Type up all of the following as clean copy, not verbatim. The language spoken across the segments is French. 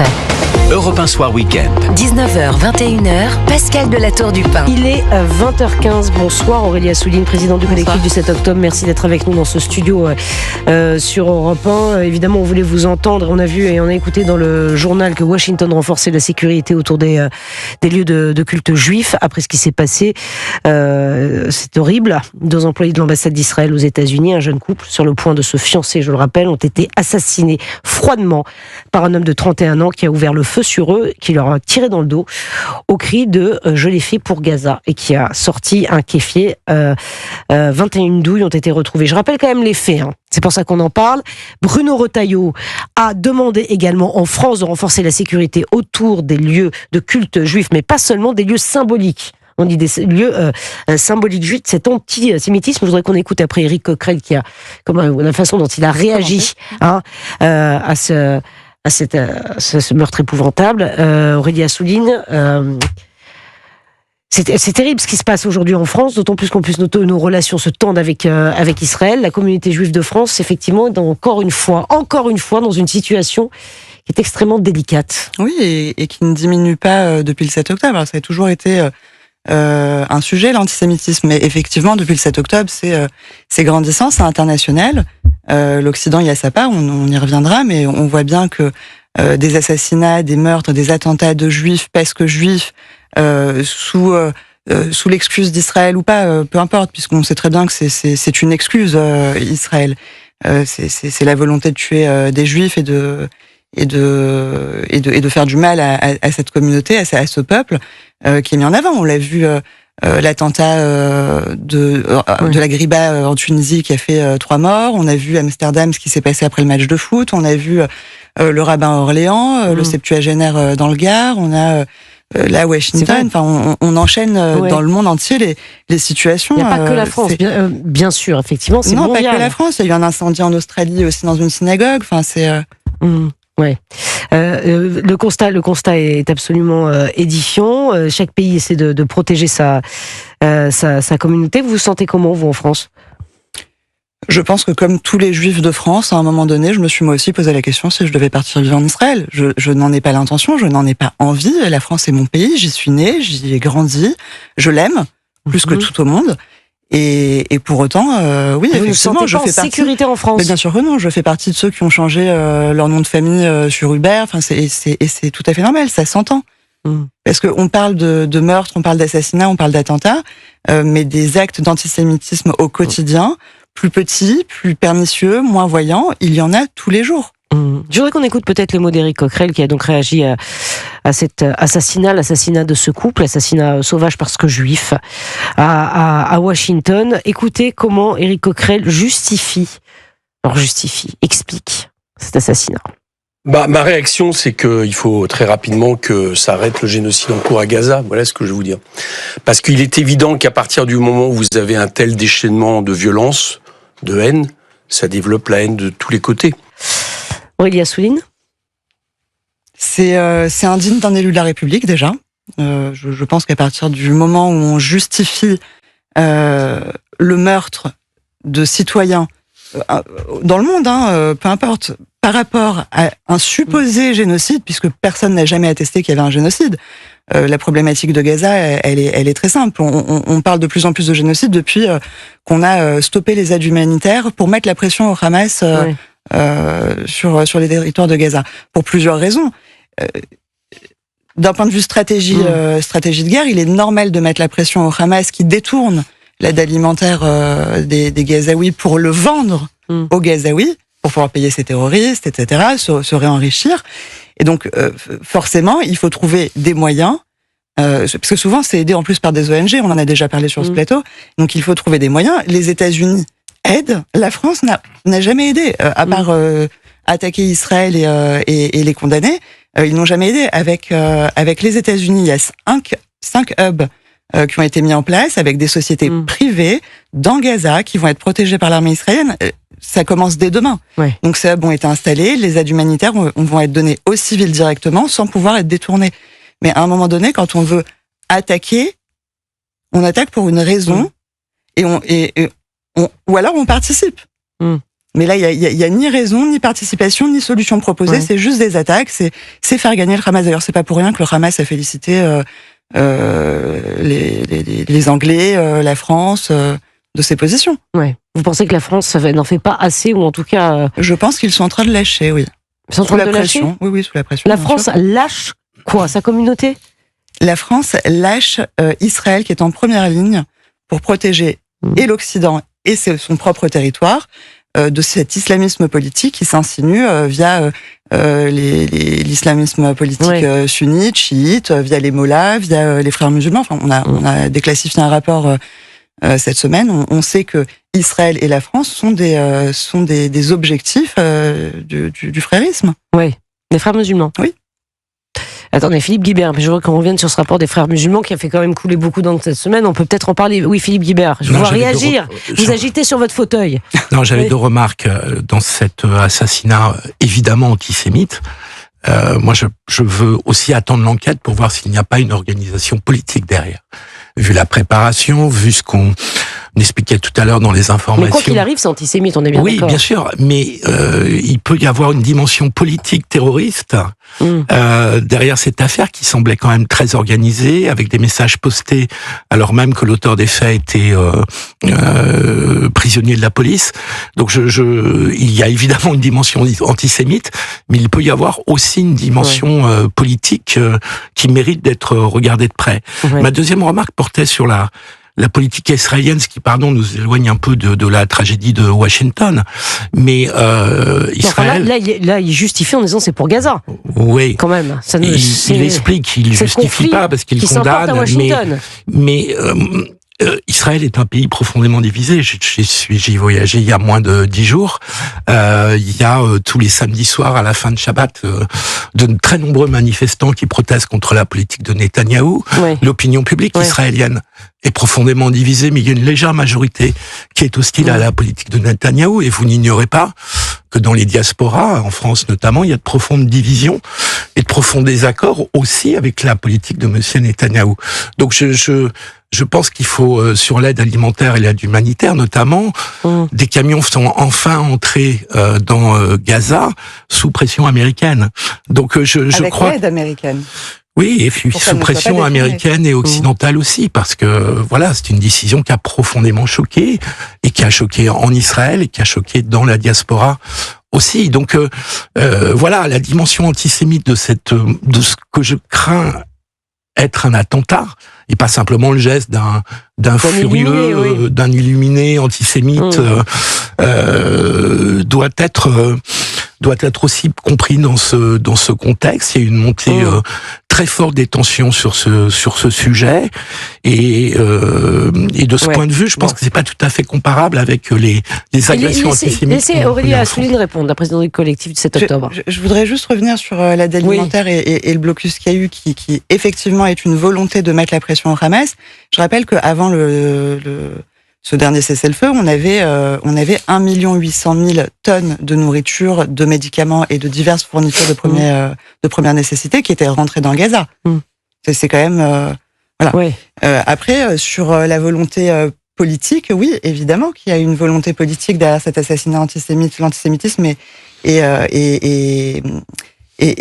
Juifs. Europe 1 Soir Week-end. 19h, 21h, Pascal de la Tour du Pin. Il est 20h15. Bonsoir Aurélie Assouline, présidente du collectif du 7 octobre. Merci d'être avec nous dans ce studio sur Europe 1. Évidemment, on voulait vous entendre. On a vu et on a écouté dans le journal que Washington renforçait la sécurité autour des lieux de culte juifs. Après ce qui s'est passé, c'est horrible. 2 employés de l'ambassade d'Israël aux États-Unis, un jeune couple sur le point de se fiancer, je le rappelle, ont été assassinés froidement par un homme de 31 ans qui a ouvert le feu sur eux, qui leur a tiré dans le dos au cri de « Je l'ai fait pour Gaza » et qui a sorti un kéfier. 21 douilles ont été retrouvées. Je rappelle quand même les faits, hein. C'est pour ça qu'on en parle. Bruno Retailleau a demandé également en France de renforcer la sécurité autour des lieux de culte juif, mais pas seulement des lieux symboliques. On dit des lieux symboliques juifs, cet antisémitisme. Je voudrais qu'on écoute après Éric Coquerel qui a, la façon dont il a réagi à ce meurtre épouvantable. Aurélie Assouline, c'est terrible ce qui se passe aujourd'hui en France, d'autant plus qu'en plus nos relations se tendent avec Israël. La communauté juive de France, effectivement, est encore une fois dans une situation qui est extrêmement délicate. Oui, et qui ne diminue pas depuis le 7 octobre. Alors, ça a toujours été un sujet, l'antisémitisme, mais effectivement, depuis le 7 octobre, c'est grandissant, c'est international. L'Occident y a sa part, on y reviendra, mais on voit bien que des assassinats, des meurtres, des attentats de juifs, parce que juifs, sous l'excuse d'Israël ou pas, peu importe, puisqu'on sait très bien que c'est une excuse, Israël. C'est la volonté de tuer des juifs et de faire du mal à cette communauté, à ce peuple, qui est mis en avant. On l'a vu, l'attentat de la Griba en Tunisie qui a fait 3 morts. On a vu Amsterdam, ce qui s'est passé après le match de foot. On a vu le rabbin à Orléans, le septuagénaire dans le Gard. On a là Washington. Enfin, on enchaîne dans le monde entier les situations. Il n'y a pas que la France, bien sûr, effectivement, c'est mondial. Non, pas que la France. Il y a eu un incendie en Australie aussi dans une synagogue. Enfin, c'est. Ouais. Le constat est absolument édifiant. Chaque pays essaie de protéger sa communauté. Vous vous sentez comment, vous, en France ? Je pense que comme tous les juifs de France, à un moment donné, je me suis moi aussi posé la question si je devais partir vivre en Israël. Je n'en ai pas l'intention, je n'en ai pas envie. La France est mon pays, j'y suis né, j'y ai grandi, je l'aime, plus que tout au monde. Et pour autant, oui, vous effectivement, je fais partie. Sécurité en France. Mais bien sûr que non, je fais partie de ceux qui ont changé leur nom de famille sur Uber. Enfin, c'est tout à fait normal, ça s'entend. Parce qu'on parle de meurtre, on parle d'assassinat, on parle d'attentat, mais des actes d'antisémitisme au quotidien, plus petits, plus pernicieux, moins voyants, il y en a tous les jours. Je voudrais qu'on écoute peut-être les mots d'Éric Coquerel qui a donc réagi à cet l'assassinat de ce couple, assassinat sauvage parce que juif, à Washington. Écoutez comment Éric Coquerel explique cet assassinat. Ma réaction, c'est qu'il faut très rapidement que s'arrête le génocide en cours à Gaza. Voilà ce que je vais vous dire. Parce qu'il est évident qu'à partir du moment où vous avez un tel déchaînement de violence, de haine, ça développe la haine de tous les côtés. Aurélie Assouline ? C'est indigne d'un élu de la République, déjà. Je pense qu'à partir du moment où on justifie le meurtre de citoyens dans le monde, peu importe, par rapport à un supposé génocide, puisque personne n'a jamais attesté qu'il y avait un génocide. La problématique de Gaza, elle est très simple. On parle de plus en plus de génocide depuis qu'on a stoppé les aides humanitaires pour mettre la pression au Hamas sur les territoires de Gaza, pour plusieurs raisons. D'un point de vue stratégie de guerre, il est normal de mettre la pression au Hamas qui détourne l'aide alimentaire des Gazaouis pour le vendre aux Gazaouis, pour pouvoir payer ses terroristes, etc., se réenrichir. Et donc, forcément, il faut trouver des moyens, parce que souvent, c'est aidé en plus par des ONG, on en a déjà parlé sur ce plateau, donc il faut trouver des moyens. Les États-Unis aident, la France n'a jamais aidé, à part attaquer Israël et les condamner, ils n'ont jamais aidé. Avec les États-Unis, il y a 5 hubs qui ont été mis en place avec des sociétés privées dans Gaza qui vont être protégées par l'armée israélienne. Ça commence dès demain. Ouais. Donc ces hubs ont été installés, les aides humanitaires vont être données aux civils directement sans pouvoir être détournées. Mais à un moment donné, quand on veut attaquer, on attaque pour une raison ou alors on participe. Mais là, il y a ni raison, ni participation, ni solution proposée. Ouais. C'est juste des attaques. C'est faire gagner le Hamas. D'ailleurs, c'est pas pour rien que le Hamas a félicité les Anglais, la France de ses positions. Ouais. Vous pensez que la France n'en fait pas assez, ou en tout cas... Je pense qu'ils sont en train de lâcher, oui. Ils sont en train de lâcher. pression. Oui, sous la pression. La bien France sûr. lâche quoi? Sa communauté? La France lâche Israël, qui est en première ligne pour protéger et l'Occident et son propre territoire de cet islamisme politique qui s'insinue via l'islamisme politique sunnite, chiite, via les mollahs, via les frères musulmans. Enfin, on a déclassifié un rapport cette semaine. On sait que Israël et la France sont des objectifs du frérisme. Oui, des frères musulmans. Oui. Attendez, Philippe Guibert, je veux qu'on revienne sur ce rapport des frères musulmans qui a fait quand même couler beaucoup d'encre cette semaine. On peut peut-être en parler. Oui, Philippe Guibert, je vois réagir. Vous agitez sur votre fauteuil. Non, j'avais deux remarques dans cet assassinat évidemment antisémite. Moi, je veux aussi attendre l'enquête pour voir s'il n'y a pas une organisation politique derrière. Vu la préparation, vu ce qu'on expliquait tout à l'heure dans les informations. Mais quoi qu'il arrive, c'est antisémite, on est bien d'accord. Oui, bien sûr, mais il peut y avoir une dimension politique terroriste derrière cette affaire qui semblait quand même très organisée, avec des messages postés alors même que l'auteur des faits était prisonnier de la police. Donc il y a évidemment une dimension antisémite, mais il peut y avoir aussi une dimension politique qui mérite d'être regardée de près. Ouais. Ma deuxième remarque portait sur la politique israélienne, ce qui, pardon, nous éloigne un peu de la tragédie de Washington. Mais Israël... Enfin, là, il justifie en disant c'est pour Gaza. Oui. Quand même. Ça il explique, il ne justifie pas parce qu'il condamne. Mais Israël est un pays profondément divisé. J'y voyagé il y a moins de 10 jours. Il y a tous les samedis soirs à la fin de Shabbat de très nombreux manifestants qui protestent contre la politique de Netanyahou. Ouais. L'opinion publique israélienne est profondément divisée, mais il y a une légère majorité qui est hostile à la politique de Netanyahou. Et vous n'ignorez pas que dans les diasporas, en France notamment, il y a de profondes divisions et de profonds désaccords aussi avec la politique de monsieur Netanyahou. Donc je pense qu'il faut, sur l'aide alimentaire et l'aide humanitaire notamment, des camions sont enfin entrés dans Gaza sous pression américaine. Donc je avec crois... l'aide américaine. Oui, et puis sous pression américaine et occidentale aussi, parce que voilà, c'est une décision qui a profondément choqué, et qui a choqué en Israël, et qui a choqué dans la diaspora aussi. Donc voilà, la dimension antisémite de ce que je crains être un attentat, et pas simplement le geste d'un furieux, d'un illuminé antisémite, doit être aussi compris dans ce contexte. Il y a une montée très forte des tensions sur ce sujet, et de ce point de vue, je pense que c'est pas tout à fait comparable avec les agressions antisémites. Laissez Aurélie Assouline répondre, la présidente du collectif du 7 octobre. Je voudrais juste revenir sur l'aide alimentaire et le blocus qu'il y a eu, qui effectivement est une volonté de mettre la pression au Hamas. Je rappelle qu'avant ce dernier cessez-le-feu, on avait 1 800 000 tonnes de nourriture, de médicaments et de diverses fournitures de première nécessité qui étaient rentrées dans Gaza. C'est quand même... voilà. Ouais. Après, sur la volonté politique, oui, évidemment qu'il y a une volonté politique derrière cet assassinat antisémite. L'antisémitisme est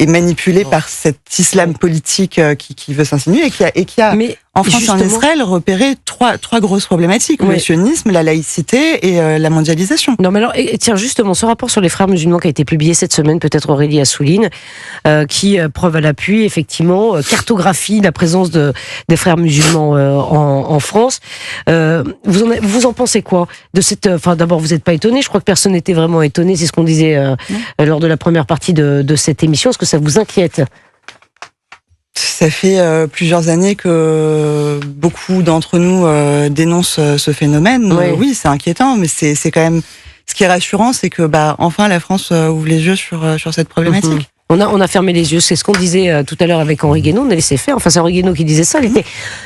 manipulé par cet islam politique qui veut s'insinuer et qui a en France et en Israël repéré trois grosses problématiques. Le sionisme, la laïcité et la mondialisation. Non, mais alors, tiens, justement, ce rapport sur les frères musulmans qui a été publié cette semaine, peut-être Aurélie Assouline, qui, preuve à l'appui, effectivement, cartographie la présence des frères musulmans en France. Vous en pensez quoi de cette... Enfin, d'abord, vous n'êtes pas étonné, je crois que personne n'était vraiment étonné, c'est ce qu'on disait lors de la première partie de cette émission. Est-ce que ça vous inquiète ? Ça fait plusieurs années que beaucoup d'entre nous dénoncent ce phénomène. Oui, c'est inquiétant, mais c'est quand même... Ce qui est rassurant, c'est que enfin la France ouvre les yeux sur cette problématique. On a fermé les yeux. C'est ce qu'on disait tout à l'heure avec Henri Guénaud. On a laissé faire. Enfin, c'est Henri Guénaud qui disait ça. Il était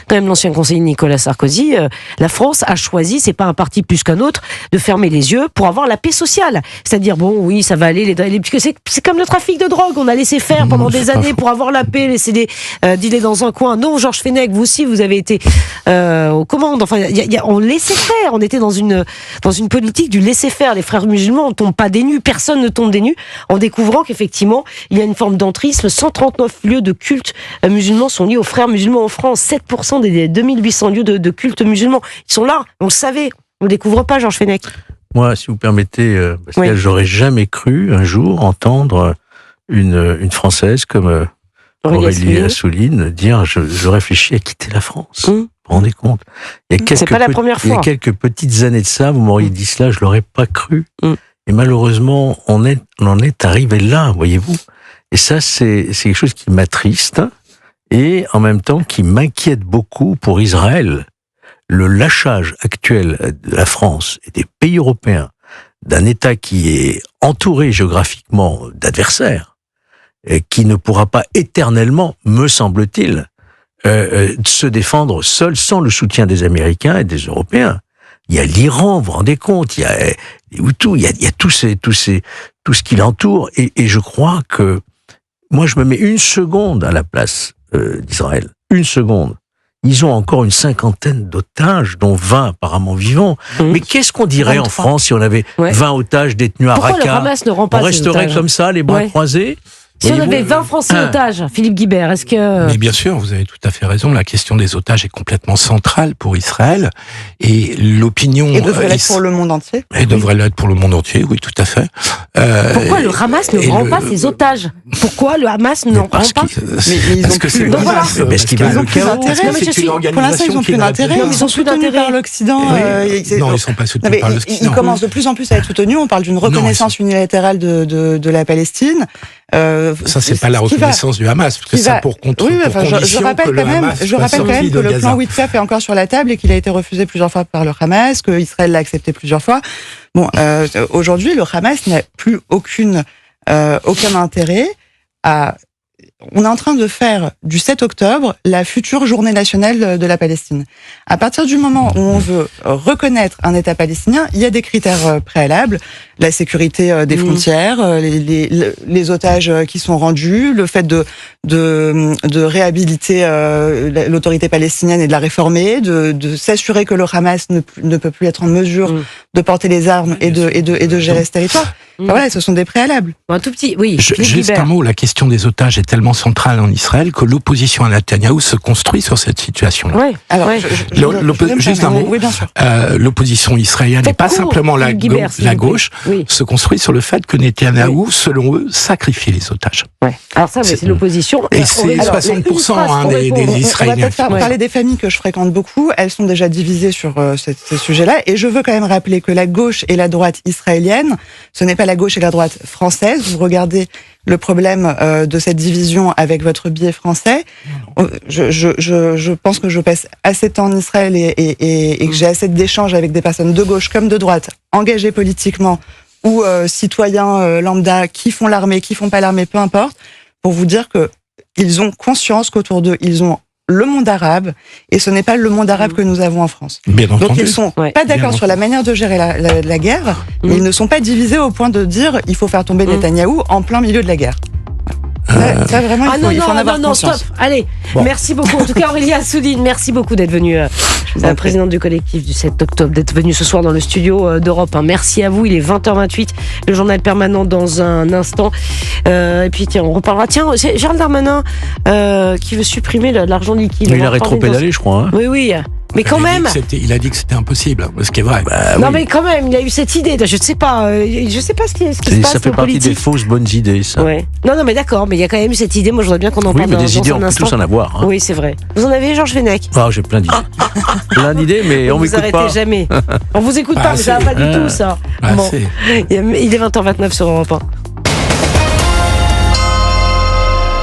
quand même l'ancien conseiller de Nicolas Sarkozy. La France a choisi, c'est pas un parti plus qu'un autre, de fermer les yeux pour avoir la paix sociale. C'est-à-dire, bon, oui, ça va aller. C'est comme le trafic de drogue. On a laissé faire pendant des années pour avoir la paix, laisser des dealers dans un coin. Non, Georges Fenech, vous aussi, vous avez été aux commandes. Enfin, on laissait faire. On était dans une politique du laisser faire. Les frères musulmans, on tombe pas des nues. Personne ne tombe des nues en découvrant qu'effectivement, il y a une forme d'entrisme. 139 lieux de culte musulmans sont liés aux frères musulmans en France. 7% des 2800 lieux de culte musulmans. Ils sont là. On le savait. On ne découvre pas, Georges Fenech. Moi, si vous permettez, parce que j'aurais jamais cru un jour entendre une Française comme Aurélie Assouline dire je réfléchis à quitter la France. Vous vous rendez compte? C'est pas la première fois. Il y a quelques petites années de ça, vous m'auriez dit cela, je l'aurais pas cru. Et malheureusement, on en est arrivé là, voyez-vous. Et ça, c'est quelque chose qui m'attriste et en même temps qui m'inquiète beaucoup pour Israël. Le lâchage actuel de la France et des pays européens d'un État qui est entouré géographiquement d'adversaires, et qui ne pourra pas éternellement, me semble-t-il, se défendre seul sans le soutien des Américains et des Européens. Il y a l'Iran, vous vous rendez compte, il y a tout ce qui l'entoure, et je crois que moi je me mets une seconde à la place d'Israël, une seconde. Ils ont encore une 50aine d'otages, dont 20 apparemment vivants. Mais qu'est-ce qu'on dirait 23. En France si on avait 20 otages détenus à Raqqa? Pourquoi le Hamas ne rend pas on resterait comme ça, les bras croisés? Si on avait 20 Français otages, Philippe Guibert, est-ce que... Mais bien sûr, vous avez tout à fait raison. La question des otages est complètement centrale pour Israël. Et l'opinion... Et devrait l'être pour le monde entier. Et devrait l'être pour le monde entier, oui, tout à fait. Pourquoi le Hamas ne rend pas ses otages? Pourquoi le Hamas ne rend pas? Mais ils ont plus d'intérêt. Parce qu'ils veulent le chaos. Pour l'instant, ils n'ont plus d'intérêt. Ils sont soutenus par l'Occident. Non, ils ne sont pas soutenus par l'Occident. Ils commencent de plus en plus à être soutenus. On parle d'une reconnaissance unilatérale de la Palestine. Ça, c'est pas la reconnaissance du Hamas, parce que c'est pour condition je rappelle quand même que le plan Witzaf est encore sur la table et qu'il a été refusé plusieurs fois par le Hamas, que Israël l'a accepté plusieurs fois. Bon, aujourd'hui, le Hamas n'a plus aucun intérêt à... On est en train de faire du 7 octobre la future journée nationale de la Palestine. À partir du moment où on veut reconnaître un État palestinien, il y a des critères préalables, la sécurité des frontières, les otages qui sont rendus, le fait de réhabiliter l'autorité palestinienne et de la réformer, de s'assurer que le Hamas ne peut plus être en mesure de porter les armes et de gérer ce territoire. Enfin, voilà, ce sont des préalables. Un tout petit, oui. Juste un mot, la question des otages est tellement centrale en Israël que l'opposition à Netanyahou se construit sur cette situation-là. Oui, alors, juste un mot. Oui, bien sûr. L'opposition israélienne n'est pas simplement la gauche, se construit sur le fait que Netanyahou, selon eux, sacrifie les otages. Ouais. Alors ça, c'est l'opposition. Et c'est 60% des Israéliens. On va peut-être parler des familles que je fréquente beaucoup. Elles sont déjà divisées sur ces sujets-là. Et je veux quand même rappeler que la gauche et la droite israélienne, ce n'est pas la gauche et la droite française. Vous regardez le problème de cette division avec votre biais français. Je pense que je passe assez de temps en Israël et que j'ai assez d'échanges avec des personnes de gauche comme de droite, engagées politiquement ou citoyens lambda qui font l'armée, qui font pas l'armée, peu importe, pour vous dire que ils ont conscience qu'autour d'eux, ils ont le monde arabe, et ce n'est pas le monde arabe que nous avons en France. Bien entendu. Donc ils sont pas d'accord sur la manière de gérer la guerre, mais ils ne sont pas divisés au point de dire il faut faire tomber Netanyahou en plein milieu de la guerre. Ça, vraiment, il faut en avoir conscience. Stop. Allez, merci beaucoup. En tout cas, Aurélie Assouline, merci beaucoup d'être venue, présidente du collectif du 7 octobre, d'être venue ce soir dans le studio d'Europe 1. Merci à vous. Il est 20h28, le journal permanent dans un instant. Et puis, tiens, on reparlera. Tiens, c'est Gérald Darmanin qui veut supprimer l'argent liquide. Il a rétro-pédalé, je crois. Hein. Oui. Mais quand même. Il a dit que c'était impossible, ce qui est vrai. Non, mais quand même, il a eu cette idée. Je ne sais pas ce qui se passe. Ça fait partie des fausses bonnes idées, ça. Ouais. Non, mais d'accord, mais il y a quand même eu cette idée. Moi, je voudrais bien qu'on en parle dans un instant. Oui, mais des idées, on peut tous en avoir. Hein. Oui, c'est vrai. Vous en avez, Georges Fenech? Ah, j'ai plein d'idées. Plein d'idées, mais on m'écoute pas. Vous arrêtez jamais. On vous écoute pas, mais ça va pas du tout, ça. Bon. Il est 20h29 sur Europe 1.